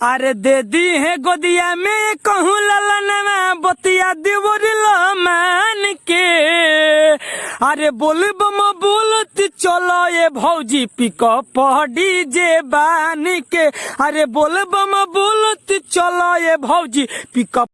अरे दे दी है गोदिया में कहूँ ललनवा बतिया दिवरिलो मान के। अरे बोल बम बोलत चलो ये भौजी पिकअप डीजे बान के। अरे बोल बम बोलत चलो ये भौजी पिकअप।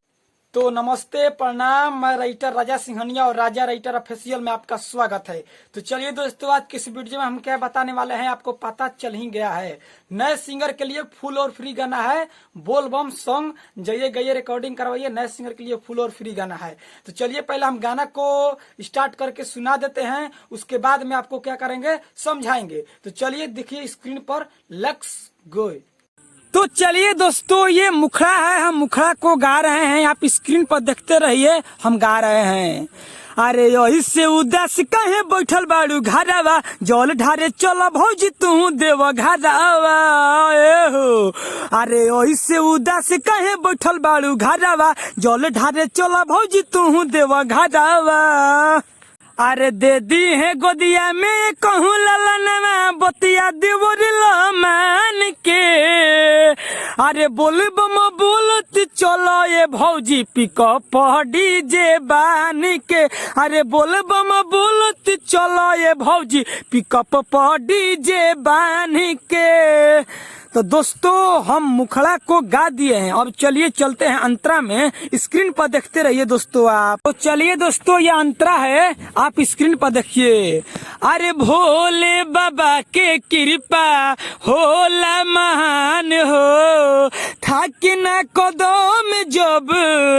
तो नमस्ते प्रणाम, मैं राइटर राजा सिंघनिया और राजा राइटर ऑफिशियल में आपका स्वागत है। तो चलिए दोस्तों, आज किस वीडियो में हम क्या बताने वाले हैं आपको पता चल ही गया है। नए सिंगर के लिए फुल और फ्री गाना है, बोल बम सॉन्ग जाइए गइए रिकॉर्डिंग करवाइए। नए सिंगर के लिए फुल और फ्री गाना है। तो चलिए पहले हम गाना को स्टार्ट करके सुना देते हैं, उसके बाद में आपको क्या करेंगे समझाएंगे। तो चलिए देखिए स्क्रीन पर, लेट्स गो। तो चलिए दोस्तों, ये मुखड़ा है, हम मुखड़ा को गा रहे हैं, आप स्क्रीन पर देखते रहिए, हम गा रहे हैं। अरे यही से उदास कहे बैठल बाड़ू घरवा, जल ढारे चल भौजी तू देव घरवा हो। अरे यही से उदास कहे बैठल बाड़ू घरवा, जल ढारे चल भौजी तू देव घरवा। अरे दे दी है गोदिया में कहूँ ललनवा बतिया दिवरिलो मान के। अरे बोल बम बोलत चलो ये भौजी पिकअप डीजे बान के। अरे बोल बम बोलत चलो ये भौजी पिकअप डीजे बान के। तो दोस्तों, हम मुखड़ा को गा दिए हैं, अब चलिए चलते हैं अंतरा में। स्क्रीन पर देखते रहिए दोस्तों आप। तो चलिए दोस्तों, ये अंतरा है, आप स्क्रीन पर देखिए। अरे भोले बाबा के कृपा होला महान हो, थाकी ना कदम जब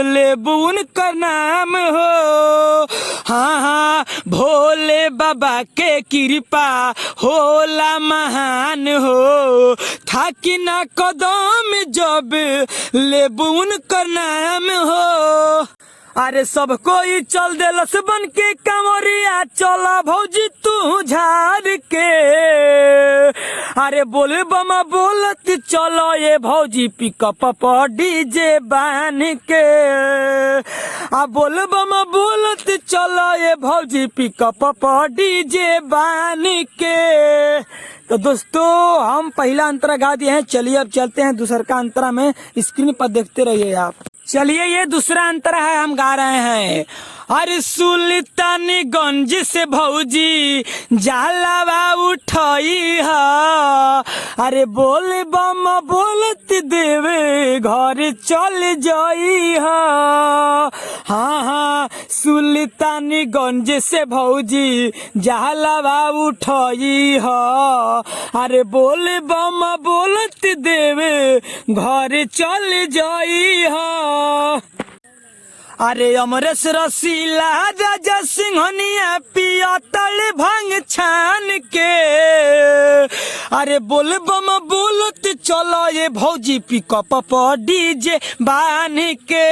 लेबू उनका नाम हो। हाँ हाँ, भोले बाबा के कृपा होला महान हो, थाकी ना कदम जब लेबू उनका नाम हो। अरे सब कोई चल देलस बन के कांवरिया, चला भौजी तू झाड़ के। अरे बोले बम बोलत चलो ये भौजी पिकअप डीजे बान के। आ बोल बम बोलत चलो ये भौजी पिकअप डीजे बान के। तो दोस्तों, हम पहला अंतरा गा दिए हैं, चलिए अब चलते हैं दूसरा का अंतरा में। स्क्रीन पर देखते रहिए आप। चलिए ये दूसरा अंतरा है, हम गा रहे हैं। अरे सुल्तानगंज से भौजी जालावा उठई है, अरे बोल बम बोलत देवे घर चल जाई है। हाँ हाँ, सुल्तानगंज से भौजी जालावा उठई है, अरे बोल बम बोलत देवे घर चल जाई है। अरे अमरेश रसीला राजा सिंघनिया पिया तले भांग छान के। अरे बोल बम बोलत चलो ये भौजी पिकअप डीजे बान के।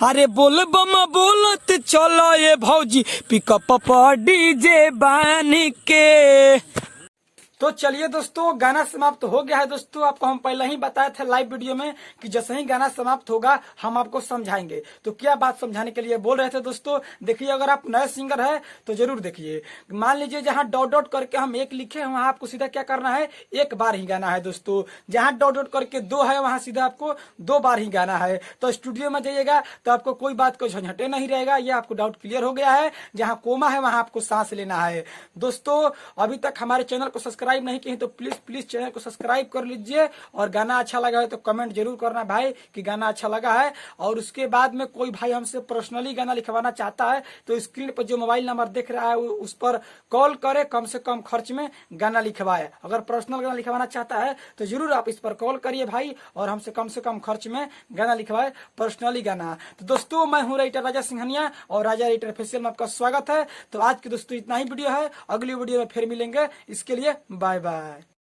अरे बोल बम बोलत चलो ये भौजी पिकअप डीजे बान के। तो चलिए दोस्तों, गाना समाप्त हो गया है। दोस्तों, आपको हम पहले ही बताए थे लाइव वीडियो में कि जैसे ही गाना समाप्त होगा हम आपको समझाएंगे। तो क्या बात समझाने के लिए बोल रहे थे दोस्तों, देखिए अगर आप नए सिंगर है तो जरूर देखिए। मान लीजिए जहां डॉट डॉट करके हम एक लिखे हैं, वहां आपको सीधा क्या करना है, एक बार ही गाना है दोस्तों। जहां डॉट डॉट करके दो है, वहां सीधा आपको दो बार ही गाना है। तो स्टूडियो में जाइएगा तो आपको कोई बात को झंझटे नहीं रहेगा, ये आपको डाउट क्लियर हो गया है। जहाँ कोमा है वहां आपको सांस लेना है। दोस्तों, अभी तक हमारे चैनल को सब्सक्राइब नहीं किए तो प्लीज चैनल को सब्सक्राइब कर लीजिए, और गाना अच्छा लगा है तो कमेंट जरूर करना भाई कि गाना अच्छा लगा है। और उसके बाद में कोई भाई हमसे पर्सनली गाना लिखवाना चाहता है तो स्क्रीन पर जो मोबाइल नंबर दिख रहा है उस पर कॉल करे, कम से कम खर्च में गाना लिखवाए। अगर पर्सनल गाना लिखवाना चाहता है तो जरूर आप इस पर कॉल करिए भाई, और हमसे कम से कम खर्च में गाना लिखवाए, पर्सनली गाना। तो दोस्तों, मैं हूँ राइटर राजा सिंघनिया और राजा राइटर ऑफिशियल में आपका स्वागत है। तो आज की दोस्तों इतना ही वीडियो है, अगली वीडियो में फिर मिलेंगे, इसके लिए बाय बाय।